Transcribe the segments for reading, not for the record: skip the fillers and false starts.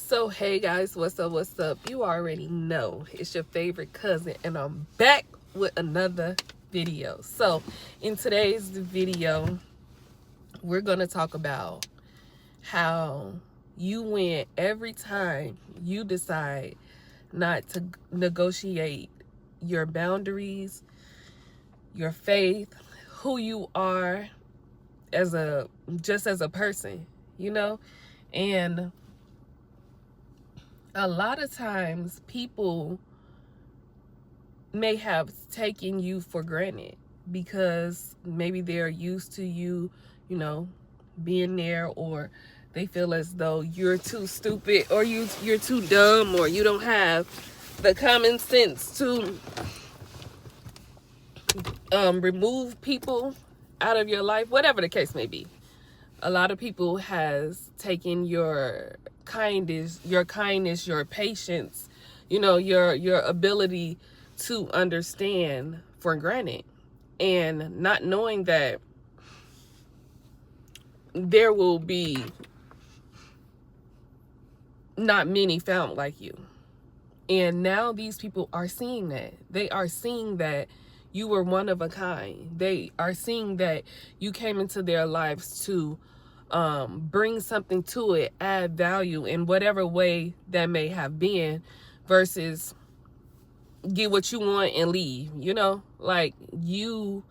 So hey guys, what's up? You already know it's your favorite cousin, and I'm back with another video. So in today's video, we're gonna talk about how you win every time you decide not to negotiate your boundaries, your faith, who you are as a person, and a lot of times people may have taken you for granted because maybe they're used to you, being there, or they feel as though you're too stupid, or you're too dumb, or you don't have the common sense to remove people out of your life, whatever the case may be. A lot of people has taken your kindness, your patience, your ability to understand for granted, and not knowing that there will be not many found like you. And now these people are seeing that. They are seeing that you were one of a kind. They are seeing that you came into their lives to bring something to it, add value in whatever way that may have been, versus get what you want and leave. Like you're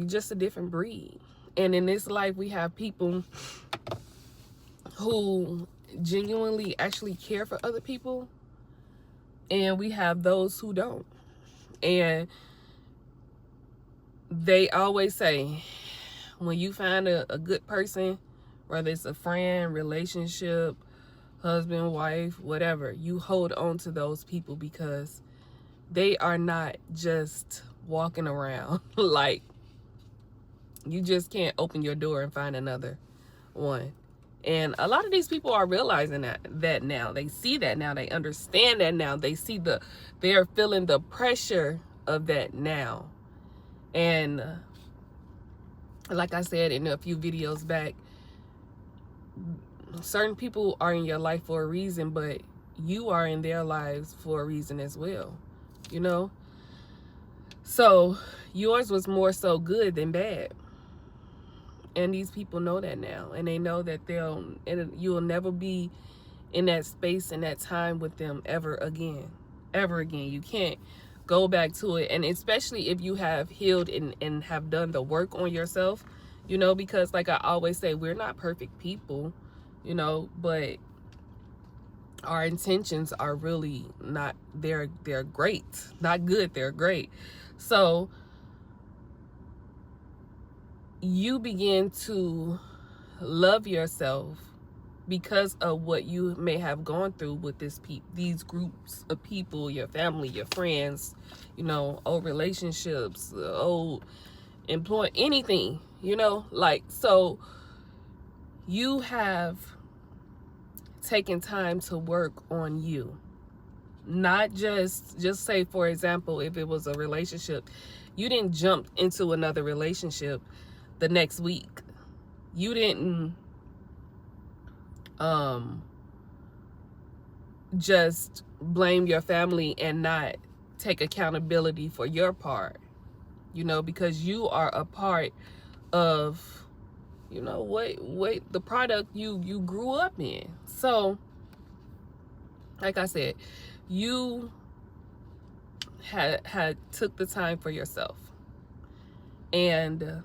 just a different breed. And in this life, we have people who genuinely actually care for other people, and we have those who don't. And they always say, when you find a good person, whether it's a friend, relationship, husband, wife, whatever, you hold on to those people because they are not just walking around. Like, you just can't open your door and find another one. And a lot of these people are realizing that now. They see that now. They understand that now. They're feeling the pressure of that now. And like I said in a few videos back, certain people are in your life for a reason, but you are in their lives for a reason as well, So yours was more so good than bad. And these people know that now, and they know that you'll never be in that space and that time with them ever again. You can't go back to it. And especially if you have healed and have done the work on yourself, because like I always say, we're not perfect people, but our intentions are really not, they're great, not good, they're great. So you begin to love yourself because of what you may have gone through with these groups of people, your family, your friends, old relationships, old employee, anything, so you have taken time to work on you. Not just say, for example, if it was a relationship, you didn't jump into another relationship the next week. You didn't just blame your family and not take accountability for your part, because you are a part of, what the product you grew up in. So like I said, you had took the time for yourself, and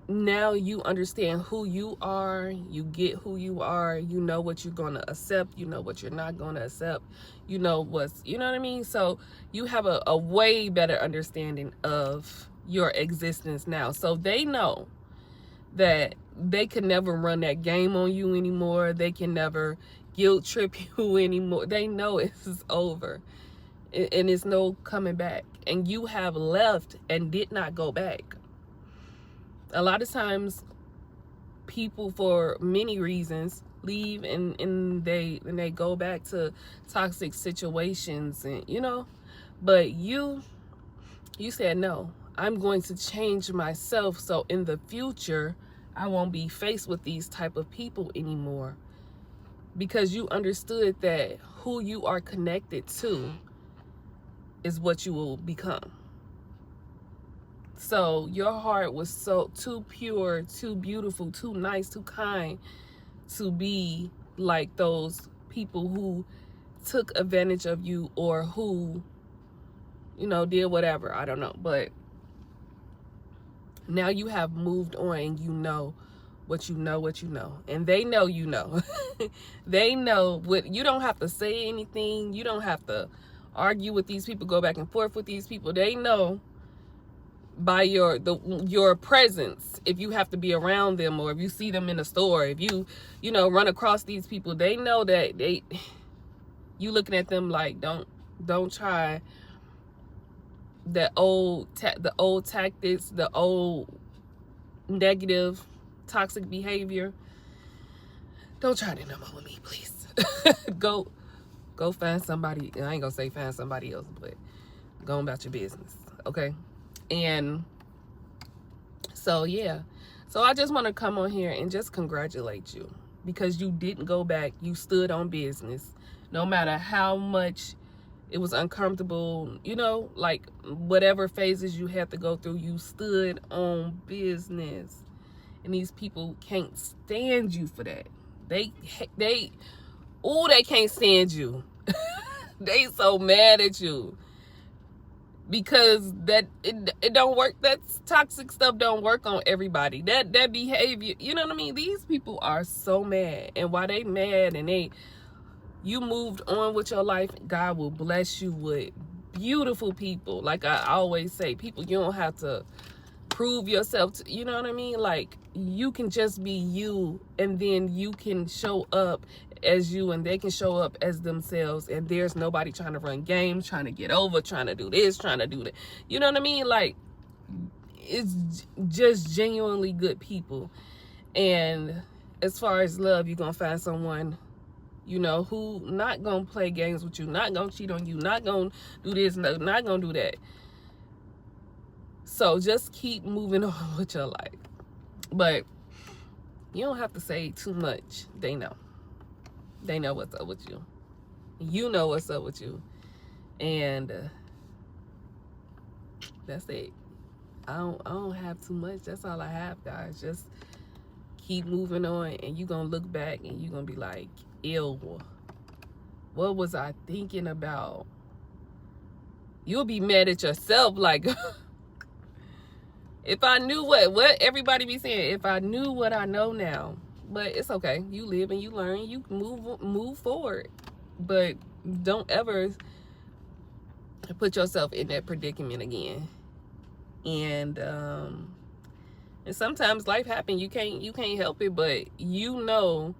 now you understand who you are. You get who you are. You know what you're going to accept. You know what you're not going to accept. You know what I mean? So you have a way better understanding of your existence now. So they know that they can never run that game on you anymore. They can never guilt trip you anymore. They know it's over, and it's no coming back. And you have left and did not go back. A lot of times people, for many reasons, leave and they go back to toxic situations, and but you said, no, I'm going to change myself, so in the future I won't be faced with these type of people anymore, because you understood that who you are connected to is what you will become. So your heart was so too pure, too beautiful, too nice, too kind to be like those people who took advantage of you, or who, you know, did whatever. I don't know. But now you have moved on, and you know what you know. And they know you know. They know what you don't have to say anything. You don't have to argue with these people, go back and forth with these people. They know by your presence, if you have to be around them, or if you see them in the store, if you run across these people, they know that you looking at them like, don't try the old tactics, the old negative toxic behavior. Don't try that no more with me, please. go find somebody. I ain't gonna say find somebody else, but go about your business, okay? And so yeah, so I just want to come on here and just congratulate you, because you didn't go back. You stood on business, no matter how much it was uncomfortable, like whatever phases you had to go through, you stood on business. And these people can't stand you for that. They can't stand you. They so mad at you, because it don't work. That toxic stuff don't work on everybody. That behavior, you know what I mean? These people are so mad, and while they mad and you moved on with your life, God will bless you with beautiful people. Like I always say, people, you don't have to prove yourself to, you know what I mean? Like, you can just be you, and then you can show up as you, and they can show up as themselves, and there's nobody trying to run games, trying to get over, trying to do this, trying to do that. You know what I mean? Like, it's just genuinely good people. And as far as love, you're gonna find someone, who not gonna play games with you, not gonna cheat on you, not gonna do this, not gonna do that. So just keep moving on with your life. But you don't have to say too much. They know. They know what's up with you. You know what's up with you. And that's it. I don't have too much. That's all I have, guys. Just keep moving on, and you're going to look back and you're going to be like, ew, what was I thinking about? You'll be mad at yourself, like, if I knew what everybody be saying, if I knew what I know now. But it's okay. You live and you learn. You move forward. But don't ever put yourself in that predicament again. And sometimes life happens. You can't help it. But you know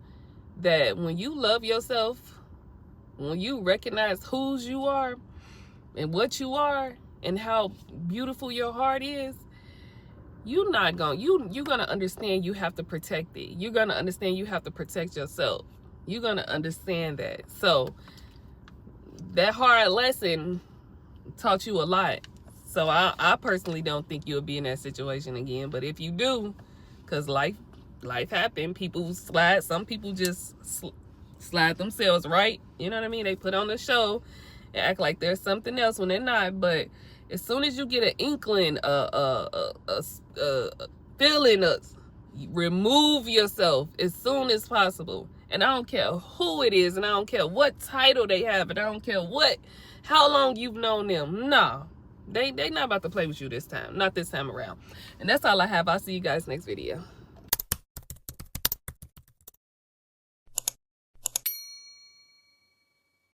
that when you love yourself, when you recognize whose you are and what you are and how beautiful your heart is, you're gonna understand you have to protect it. You're gonna understand you have to protect yourself. You're gonna understand that. So that hard lesson taught you a lot. So I personally don't think you'll be in that situation again. But if you do, because life happens, people slide. Some people just slide themselves, right? You know what I mean? They put on the show and act like there's something else when they're not. But as soon as you get an inkling, feeling, remove yourself as soon as possible. And I don't care who it is, and I don't care what title they have, and I don't care how long you've known them. No, they not about to play with you this time. Not this time around. And that's all I have. I'll see you guys next video.